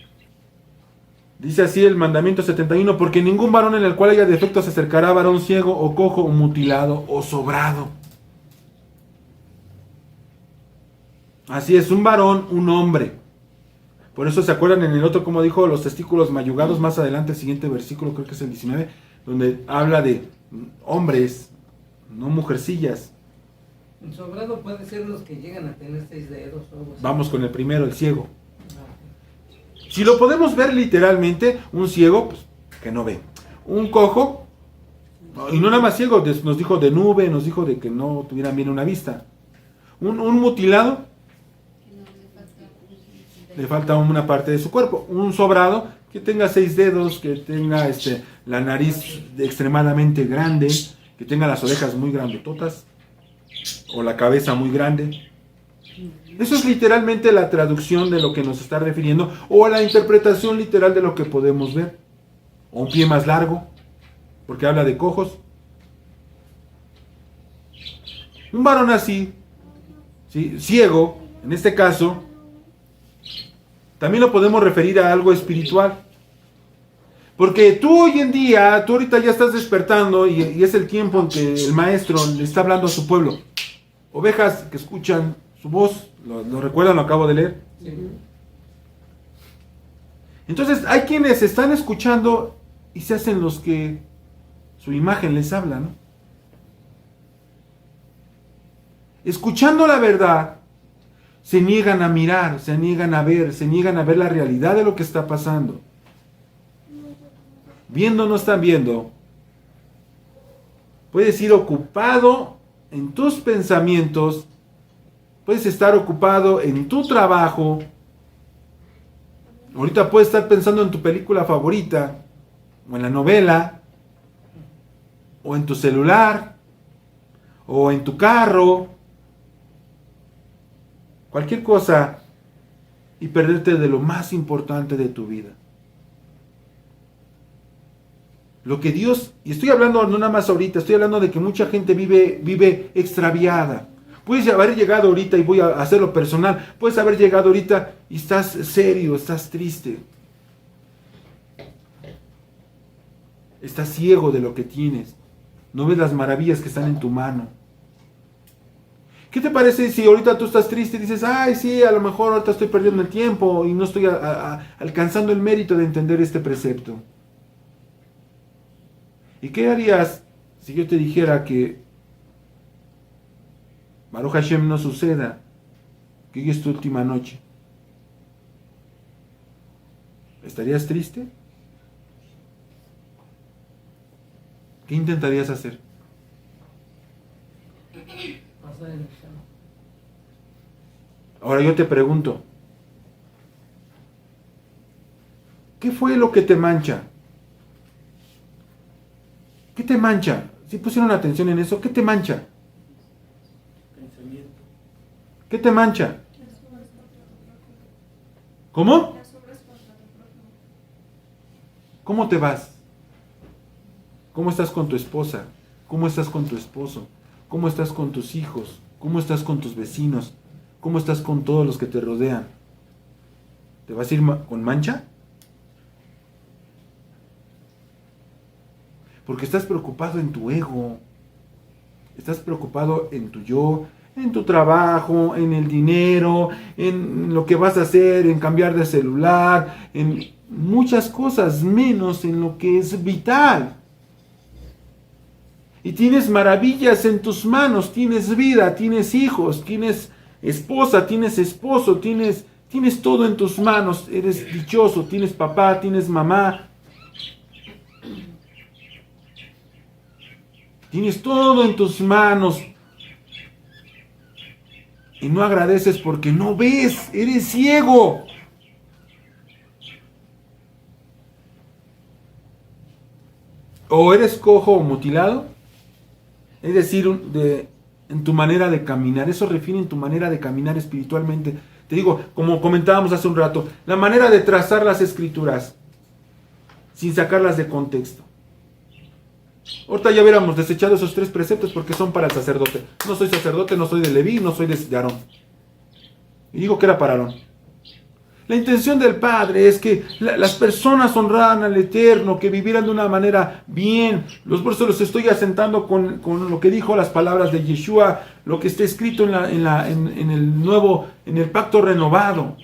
Dice así el mandamiento 71, porque ningún varón en el cual haya defecto se acercará a varón ciego o cojo o mutilado o sobrado. Así es, un varón, un hombre. Por eso se acuerdan en el otro, como dijo, los testículos mayugados, más adelante el siguiente versículo, creo que es el 19, donde habla de hombres, no mujercillas. El sobrado puede ser los que llegan a tener 6 dedos o algo así. Vamos con el primero, el ciego. Si lo podemos ver literalmente, un ciego, pues, que no ve. Un cojo, y no nada más ciego, nos dijo de nube, nos dijo de que no tuvieran bien una vista. Un mutilado, le falta una parte de su cuerpo. Un sobrado, que tenga 6 dedos, que tenga la nariz extremadamente grande, que tenga las orejas muy grandototas, o la cabeza muy grande. Eso es literalmente la traducción de lo que nos está refiriendo, o la interpretación literal de lo que podemos ver. O un pie más largo, porque habla de cojos. Un varón así, ¿sí? Ciego, en este caso, también lo podemos referir a algo espiritual. Porque tú hoy en día, tú ahorita ya estás despertando y es el tiempo en que el maestro le está hablando a su pueblo. Ovejas que escuchan su voz, lo recuerdan, lo acabo de leer. Sí. Entonces hay quienes están escuchando y se hacen los que su imagen les habla, ¿no? Escuchando la verdad, se niegan a mirar, se niegan a ver la realidad de lo que está pasando. Viendo no están viendo. Puedes ir ocupado en tus pensamientos, puedes estar ocupado en tu trabajo. Ahorita puedes estar pensando en tu película favorita, o en la novela, o en tu celular, o en tu carro, cualquier cosa, y perderte de lo más importante de tu vida. Lo que Dios, y estoy hablando no nada más ahorita, estoy hablando de que mucha gente vive extraviada. Puedes haber llegado ahorita, y voy a hacerlo personal, puedes haber llegado ahorita y estás serio, estás triste. Estás ciego de lo que tienes. No ves las maravillas que están en tu mano. ¿Qué te parece si ahorita tú estás triste y dices, ay, sí, a lo mejor ahorita estoy perdiendo el tiempo y no estoy alcanzando el mérito de entender este precepto? ¿Y qué harías si yo te dijera que Baruch Hashem no suceda, que hoy es tu última noche? ¿Estarías triste? ¿Qué intentarías hacer? Pasar el examen. Ahora yo te pregunto, ¿qué fue lo que te mancha? ¿Qué te mancha? Si pusieron atención en eso, ¿qué te mancha? Pensamiento. ¿Qué te mancha? ¿Cómo? ¿Cómo te vas? ¿Cómo estás con tu esposa? ¿Cómo estás con tu esposo? ¿Cómo estás con tus hijos? ¿Cómo estás con tus vecinos? ¿Cómo estás con todos los que te rodean? ¿Te vas a ir con mancha? Porque estás preocupado en tu ego. Estás preocupado en tu yo, en tu trabajo, en el dinero, en lo que vas a hacer, en cambiar de celular, en muchas cosas, menos en lo que es vital. Y tienes maravillas en tus manos, tienes vida, tienes hijos, tienes esposa, tienes esposo, tienes todo en tus manos, eres dichoso, tienes papá, tienes mamá. Tienes todo en tus manos. Y no agradeces porque no ves, eres ciego. O eres cojo o mutilado. Es decir, en tu manera de caminar. Eso refiere en tu manera de caminar espiritualmente. Te digo, como comentábamos hace un rato, la manera de trazar las escrituras sin sacarlas de contexto. Ahorita ya hubiéramos desechado esos 3 preceptos porque son para el sacerdote. No soy sacerdote, no soy de Leví, no soy de Aarón. Y digo que era para Aarón. La intención del Padre es que las personas honraran al Eterno, que vivieran de una manera bien. Por eso los estoy asentando con lo que dijo las palabras de Yeshua, lo que está escrito en el pacto renovado.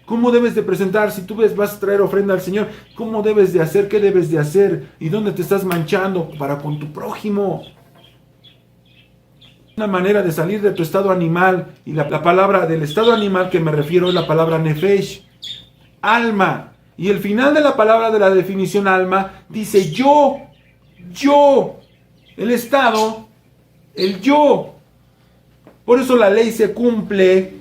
¿Cómo debes de presentar? Si tú vas a traer ofrenda al Señor, ¿cómo debes de hacer? ¿Qué debes de hacer? ¿Y dónde te estás manchando para con tu prójimo? Una manera de salir de tu estado animal, y la palabra del estado animal que me refiero es la palabra nefesh, alma. Y el final de la palabra de la definición alma dice yo, el estado, el yo. Por eso la ley se cumple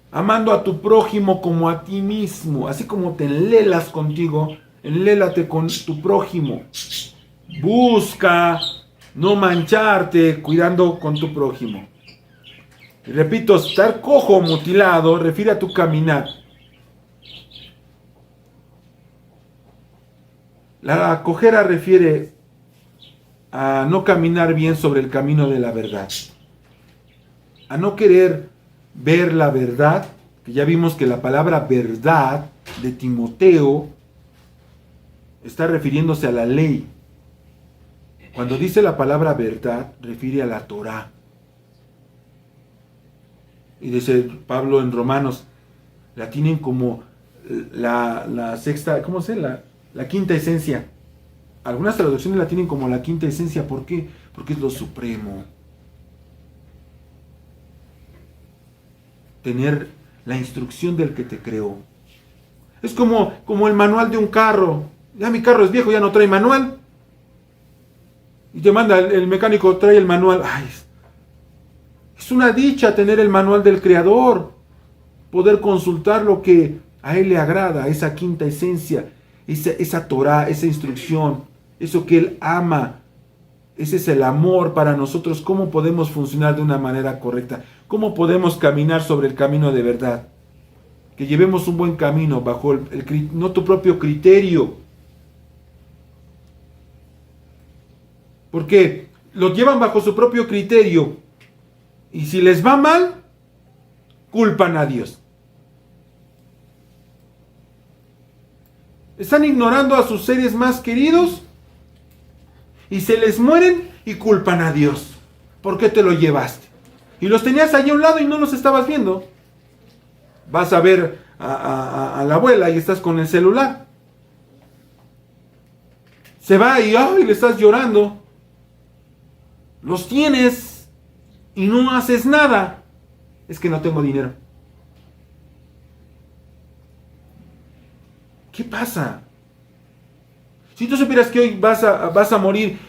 amando a tu prójimo como a ti mismo. Así como te enlelas contigo, enlélate con tu prójimo. Busca no mancharte cuidando con tu prójimo. Y repito, estar cojo o mutilado refiere a tu caminar. La cojera refiere a no caminar bien sobre el camino de la verdad. A no querer ver la verdad, que ya vimos que la palabra verdad de Timoteo está refiriéndose a la ley. Cuando dice la palabra verdad, refiere a la Torá. Y dice Pablo en Romanos, la tienen como la sexta, ¿cómo se llama? La quinta esencia. Algunas traducciones la tienen como la quinta esencia. ¿Por qué? Porque es lo supremo. Tener la instrucción del que te creó. Es como el manual de un carro. Ya mi carro es viejo, ya no trae manual. Y te manda el mecánico, trae el manual. Ay, es una dicha tener el manual del Creador. Poder consultar lo que a Él le agrada, esa quinta esencia, esa Torah, esa instrucción, eso que Él ama. Ese es el amor para nosotros. ¿Cómo podemos funcionar de una manera correcta? ¿Cómo podemos caminar sobre el camino de verdad? Que llevemos un buen camino bajo no tu propio criterio. Porque lo llevan bajo su propio criterio. Y si les va mal, culpan a Dios. Están ignorando a sus seres más queridos y se les mueren y culpan a Dios. ¿Por qué te lo llevaste? Y los tenías allí a un lado y no los estabas viendo. Vas a ver a la abuela y estás con el celular. Se va y ¡ay! Le estás llorando. Los tienes y no haces nada. Es que no tengo dinero. ¿Qué pasa? Si tú supieras que hoy vas a morir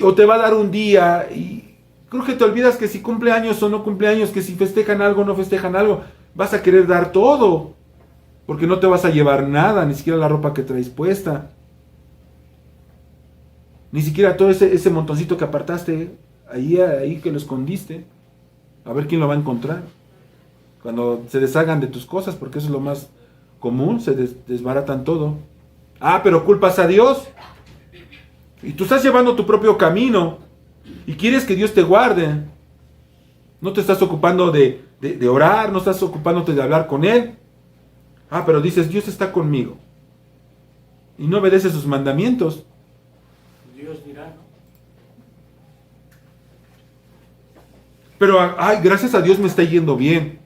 o te va a dar un día y creo que te olvidas que si cumple años o no cumple años, que si festejan algo o no festejan algo, vas a querer dar todo. Porque no te vas a llevar nada, ni siquiera la ropa que traes puesta. Ni siquiera todo ese montoncito que apartaste, ahí que lo escondiste. A ver quién lo va a encontrar. Cuando se deshagan de tus cosas, porque eso es lo más común, se desbaratan todo. Ah, pero culpas a Dios. Y tú estás llevando tu propio camino. Y quieres que Dios te guarde. No te estás ocupando de orar, no estás ocupándote de hablar con Él. Ah, pero dices, Dios está conmigo. Y no obedeces sus mandamientos. Dios dirá, ¿no? Pero, ay, gracias a Dios me está yendo bien.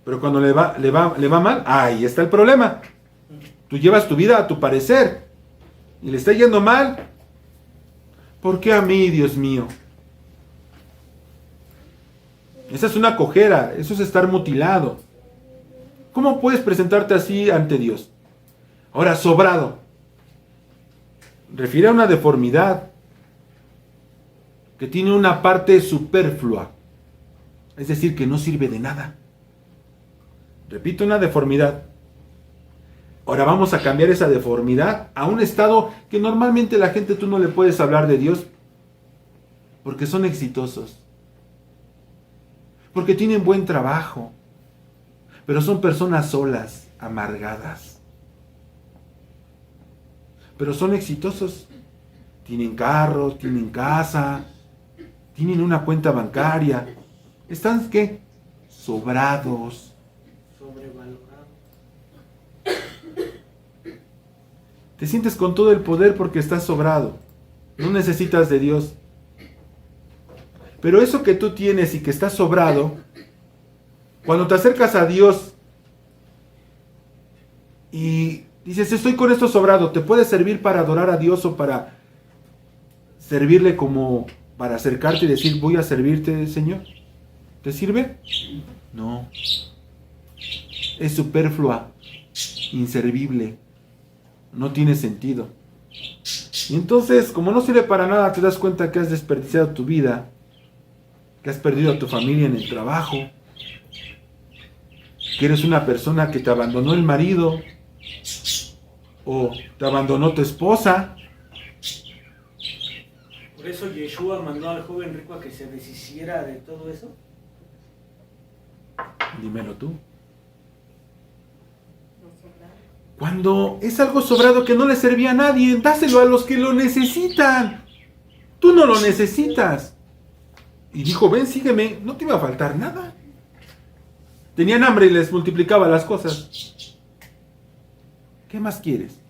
Pero cuando le va mal, ahí está el problema. Tú llevas tu vida a tu parecer. Y le está yendo mal. ¿Por qué a mí, Dios mío? Esa es una cojera. Eso es estar mutilado. ¿Cómo puedes presentarte así ante Dios? Ahora, sobrado. Refiere a una deformidad que tiene una parte superflua. Es decir, que no sirve de nada. Repito, una deformidad. Ahora vamos a cambiar esa deformidad a un estado que normalmente la gente tú no le puedes hablar de Dios porque son exitosos. Porque tienen buen trabajo. Pero son personas solas, amargadas. Pero son exitosos. Tienen carros, tienen casa, tienen una cuenta bancaria. ¿Están qué? Sobrados. Sobrevalorado. Te sientes con todo el poder porque estás sobrado. No necesitas de Dios. Pero eso que tú tienes y que estás sobrado, cuando te acercas a Dios y dices, estoy con esto sobrado, ¿te puede servir para adorar a Dios o para servirle como para acercarte y decir, voy a servirte, Señor? ¿Te sirve? No. Es superflua, inservible, no tiene sentido. Y entonces, como no sirve para nada, te das cuenta que has desperdiciado tu vida, que has perdido a tu familia en el trabajo, que eres una persona que te abandonó el marido o te abandonó tu esposa. Por eso Yeshua mandó al joven rico a que se deshiciera de todo eso. Dímelo tú. Cuando es algo sobrado que no le servía a nadie, dáselo a los que lo necesitan. Tú no lo necesitas. Y dijo, ven, sígueme, no te iba a faltar nada. Tenían hambre y les multiplicaba las cosas. ¿Qué más quieres?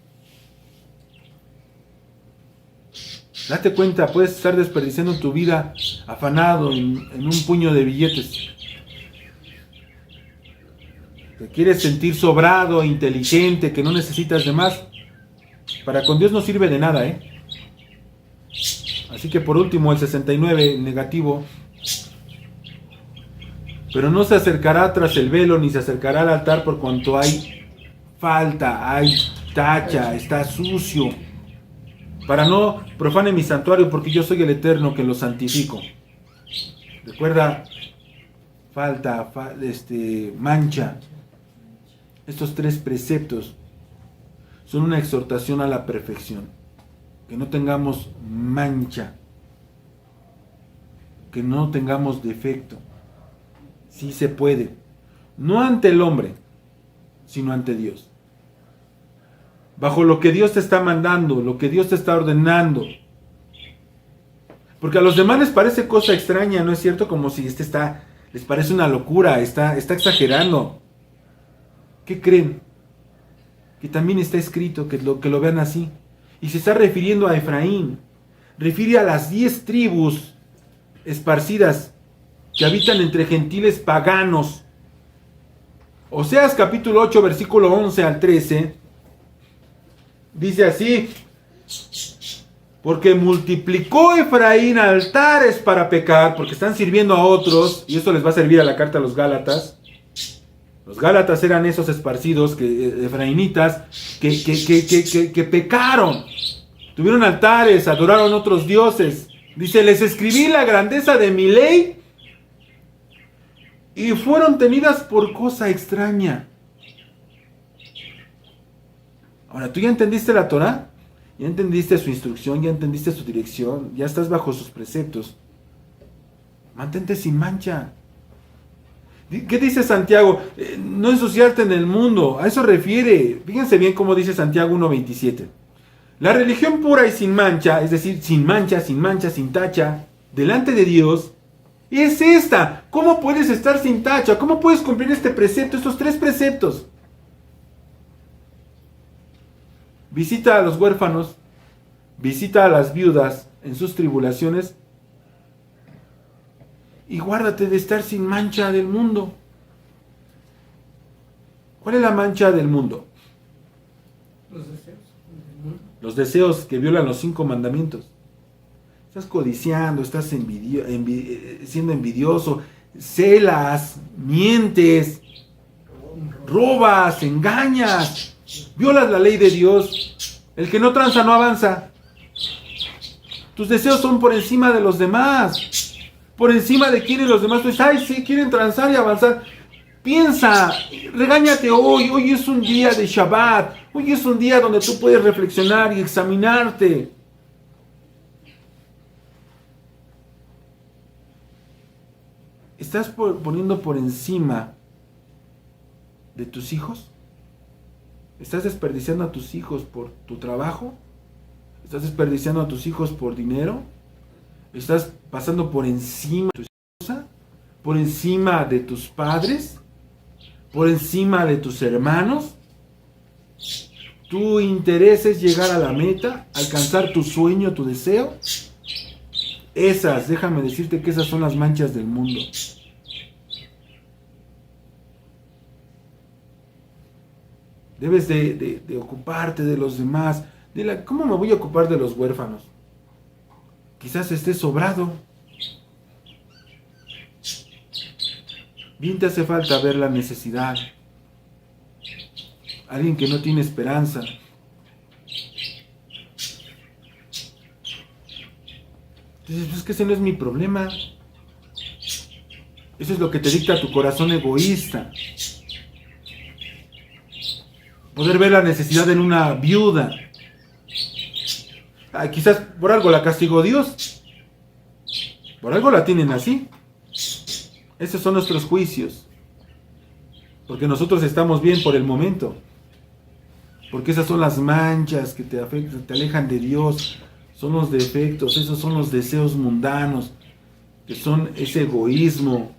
Date cuenta, puedes estar desperdiciando tu vida afanado en un puño de billetes. Te quieres sentir sobrado, inteligente, que no necesitas de más. Para con Dios no sirve de nada, ¿eh? Así que por último, el 69, el negativo. Pero no se acercará tras el velo, ni se acercará al altar por cuanto hay falta, hay tacha, está sucio. Para no profane mi santuario, porque yo soy el Eterno que lo santifico. Recuerda, falta, mancha. Estos tres preceptos son una exhortación a la perfección. Que no tengamos mancha. Que no tengamos defecto. Sí se puede. No ante el hombre, sino ante Dios. Bajo lo que Dios te está mandando, lo que Dios te está ordenando. Porque a los demás les parece cosa extraña, ¿no es cierto? Como si les parece una locura, está exagerando. ¿Qué creen? Que también está escrito, que lo vean así. Y se está refiriendo a Efraín. Refiere a las 10 tribus esparcidas que habitan entre gentiles paganos. Oseas capítulo 8, versículo 11 al 13, dice así: porque multiplicó Efraín altares para pecar, porque están sirviendo a otros, y esto les va a servir a la carta a los Gálatas. Los Gálatas eran esos esparcidos, efraínitas, que pecaron. Tuvieron altares, adoraron otros dioses. Dice, les escribí la grandeza de mi ley y fueron tenidas por cosa extraña. Ahora, ¿tú ya entendiste la Torá? Ya entendiste su instrucción, ya entendiste su dirección, ya estás bajo sus preceptos. Mantente sin mancha. ¿Qué dice Santiago? No ensuciarte en el mundo, a eso refiere. Fíjense bien cómo dice Santiago 1:27. La religión pura y sin mancha, es decir, sin mancha, sin tacha, delante de Dios, es esta. ¿Cómo puedes estar sin tacha? ¿Cómo puedes cumplir este precepto, estos 3 preceptos? Visita a los huérfanos, visita a las viudas en sus tribulaciones y guárdate de estar sin mancha del mundo. ¿Cuál es la mancha del mundo? Los deseos del mundo. Los deseos que violan los 5 mandamientos. Estás codiciando, estás siendo envidioso, celas, mientes, robas, engañas, violas la ley de Dios. El que no tranza no avanza. Tus deseos son por encima de los demás. Por encima de quienes los demás. Pues, ay, sí, quieren transar y avanzar. Piensa, regáñate hoy. Hoy es un día de Shabbat. Hoy es un día donde tú puedes reflexionar y examinarte. ¿Estás poniendo por encima de tus hijos? ¿Estás desperdiciando a tus hijos por tu trabajo? ¿Estás desperdiciando a tus hijos por dinero? ¿Estás pasando por encima de tu esposa? ¿Por encima de tus padres? ¿Por encima de tus hermanos? ¿Tu interés es llegar a la meta? ¿Alcanzar tu sueño, tu deseo? Déjame decirte que esas son las manchas del mundo. Debes de ocuparte de los demás. ¿Cómo me voy a ocupar de los huérfanos? Quizás estés sobrado. Bien te hace falta ver la necesidad. Alguien que no tiene esperanza. Entonces, es que ese no es mi problema. Eso es lo que te dicta tu corazón egoísta. Poder ver la necesidad en una viuda. Quizás por algo la castigó Dios. Por algo la tienen así. Esos son nuestros juicios. Porque nosotros estamos bien por el momento. Porque esas son las manchas que te afectan, te alejan de Dios. Son los defectos, esos son los deseos mundanos. Que son ese egoísmo.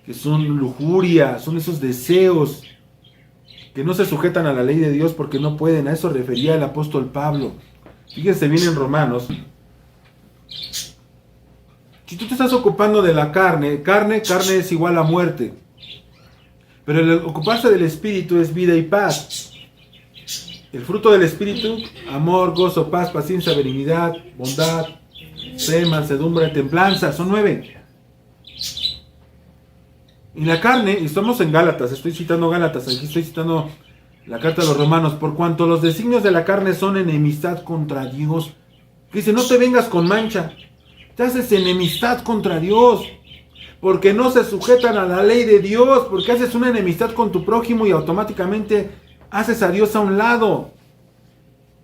Que son lujuria. Son esos deseos que no se sujetan a la ley de Dios porque no pueden. A eso refería el apóstol Pablo. Fíjense bien en Romanos. Si tú te estás ocupando de la carne es igual a muerte. Pero el ocuparse del Espíritu es vida y paz. El fruto del Espíritu, amor, gozo, paz, paciencia, benignidad, bondad, fe, mansedumbre, templanza. Son 9. Y la carne, y estamos en Gálatas, estoy citando Gálatas, aquí estoy citando la carta de los Romanos, por cuanto los designios de la carne son enemistad contra Dios. Que dice, no te vengas con mancha, te haces enemistad contra Dios, porque no se sujetan a la ley de Dios, porque haces una enemistad con tu prójimo y automáticamente haces a Dios a un lado.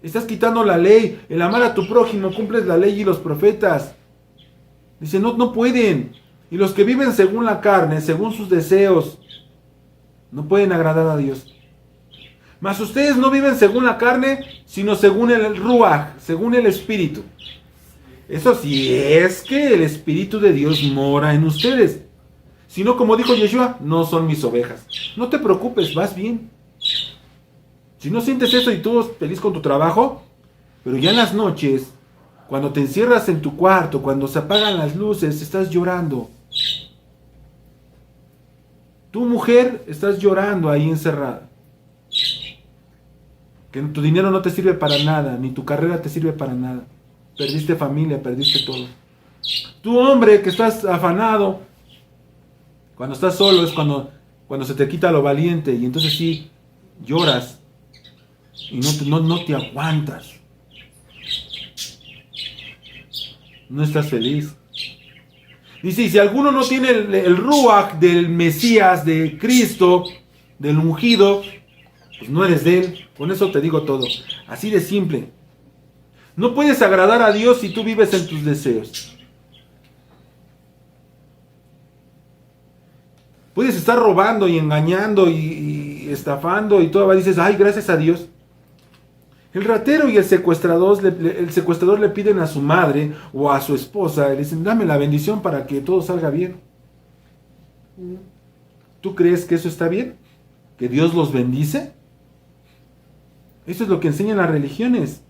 Estás quitando la ley, el amar a tu prójimo, cumples la ley y los profetas. Dice, no pueden. Y los que viven según la carne, según sus deseos, no pueden agradar a Dios. Mas ustedes no viven según la carne, sino según el Ruach, según el Espíritu. Eso sí, es que el Espíritu de Dios mora en ustedes. Si no, como dijo Yeshua, no son mis ovejas. No te preocupes, vas bien. Si no sientes eso y tú feliz con tu trabajo, pero ya en las noches, cuando te encierras en tu cuarto, cuando se apagan las luces, estás llorando. Tu mujer estás llorando ahí encerrada. Que tu dinero no te sirve para nada, ni tu carrera te sirve para nada. Perdiste familia, perdiste todo. Tu hombre que estás afanado, cuando estás solo es cuando se te quita lo valiente y entonces sí lloras y no te aguantas. No estás feliz. Dice, y si alguno no tiene el ruach del Mesías, de Cristo, del ungido, pues no eres de él. Con eso te digo todo. Así de simple. No puedes agradar a Dios si tú vives en tus deseos. Puedes estar robando y engañando y estafando y todo. Dices, ay, gracias a Dios. El ratero y el secuestrador le piden a su madre o a su esposa, le dicen, dame la bendición para que todo salga bien. ¿Tú crees que eso está bien? ¿Que Dios los bendice? Eso es lo que enseñan las religiones.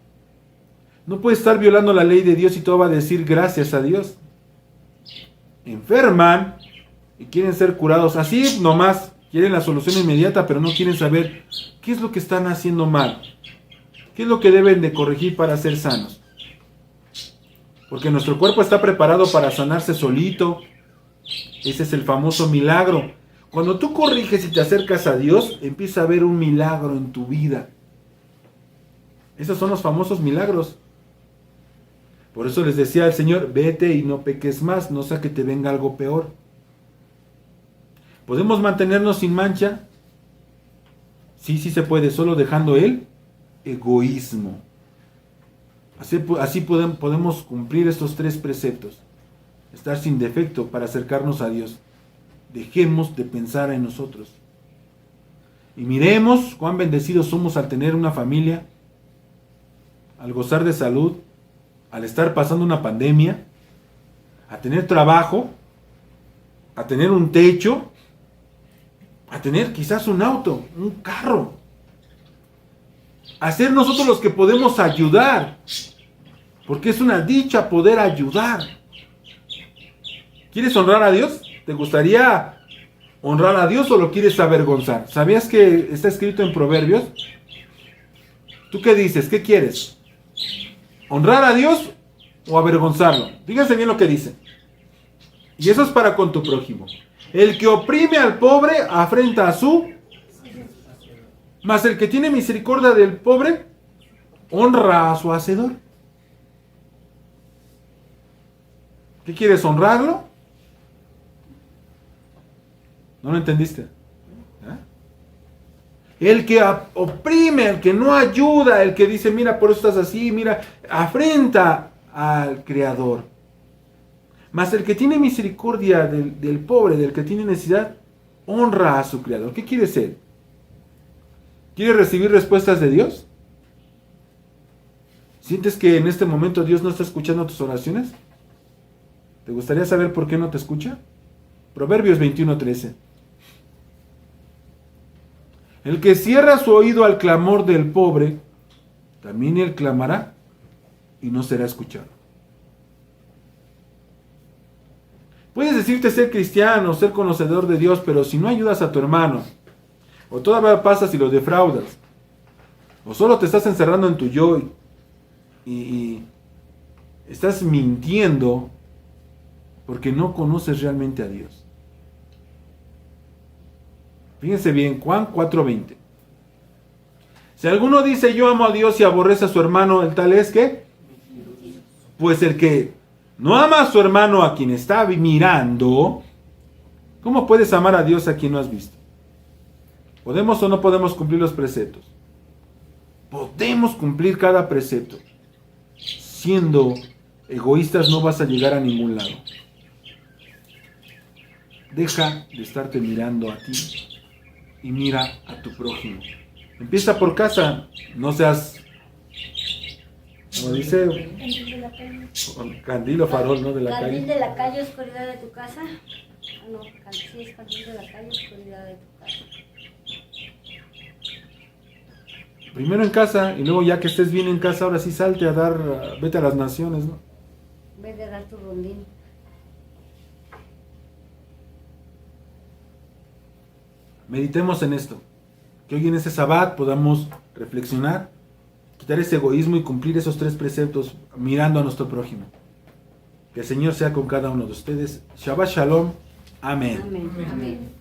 No puedes estar violando la ley de Dios y todo va a decir gracias a Dios. Enferman y quieren ser curados. Así nomás quieren la solución inmediata, pero no quieren saber qué es lo que están haciendo mal. ¿Qué es lo que deben de corregir para ser sanos? Porque nuestro cuerpo está preparado para sanarse solito. Ese es el famoso milagro. Cuando tú corriges y te acercas a Dios, empieza a haber un milagro en tu vida. Esos son los famosos milagros. Por eso les decía al Señor, vete y no peques más, no sea que te venga algo peor. ¿Podemos mantenernos sin mancha? Sí se puede, solo dejando el egoísmo. Así podemos cumplir estos 3 preceptos. Estar sin defecto para acercarnos a Dios. Dejemos de pensar en nosotros. Y miremos cuán bendecidos somos al tener una familia, al gozar de salud, al estar pasando una pandemia, a tener trabajo, a tener un techo, a tener quizás un auto, un carro. A ser nosotros los que podemos ayudar, porque es una dicha poder ayudar. ¿Quieres honrar a Dios? ¿Te gustaría honrar a Dios o lo quieres avergonzar? ¿Sabías que está escrito en Proverbios? ¿Tú qué dices? ¿Qué quieres? ¿Honrar a Dios o avergonzarlo? Fíjense bien lo que dice. Y eso es para con tu prójimo. El que oprime al pobre afrenta a su, mas el que tiene misericordia del pobre honra a su hacedor. ¿Qué quieres? ¿Honrarlo? ¿No lo entendiste? El que oprime, el que no ayuda, el que dice, mira, por eso estás así, mira, afrenta al Creador. Mas el que tiene misericordia del pobre, del que tiene necesidad, honra a su Creador. ¿Qué quiere ser? ¿Quieres recibir respuestas de Dios? ¿Sientes que en este momento Dios no está escuchando tus oraciones? ¿Te gustaría saber por qué no te escucha? Proverbios 21:13. El que cierra su oído al clamor del pobre, también él clamará y no será escuchado. Puedes decirte ser cristiano, ser conocedor de Dios, pero si no ayudas a tu hermano, o todavía pasas y lo defraudas, o solo te estás encerrando en tu yo y estás mintiendo porque no conoces realmente a Dios. Fíjense bien, Juan 4:20. Si alguno dice yo amo a Dios y aborrece a su hermano, el tal es que, pues el que no ama a su hermano a quien está mirando, ¿cómo puedes amar a Dios a quien no has visto? ¿Podemos o no podemos cumplir los preceptos? Podemos cumplir cada precepto. Siendo egoístas no vas a llegar a ningún lado. Deja de estarte mirando a ti y mira a tu prójimo. Empieza por casa, no seas, como dice, candil o farol, ¿no? De la Candil calle. de la calle, oscuridad de tu casa. No, sí es candil de la calle, oscuridad de tu casa. Primero en casa y luego ya que estés bien en casa, ahora sí salte a dar, vete a las naciones, ¿no? En vez de dar tu rondín. Meditemos en esto. Que hoy en este Sabbat podamos reflexionar, quitar ese egoísmo y cumplir esos 3 preceptos mirando a nuestro prójimo. Que el Señor sea con cada uno de ustedes. Shabbat Shalom. Amén. Amén. Amén.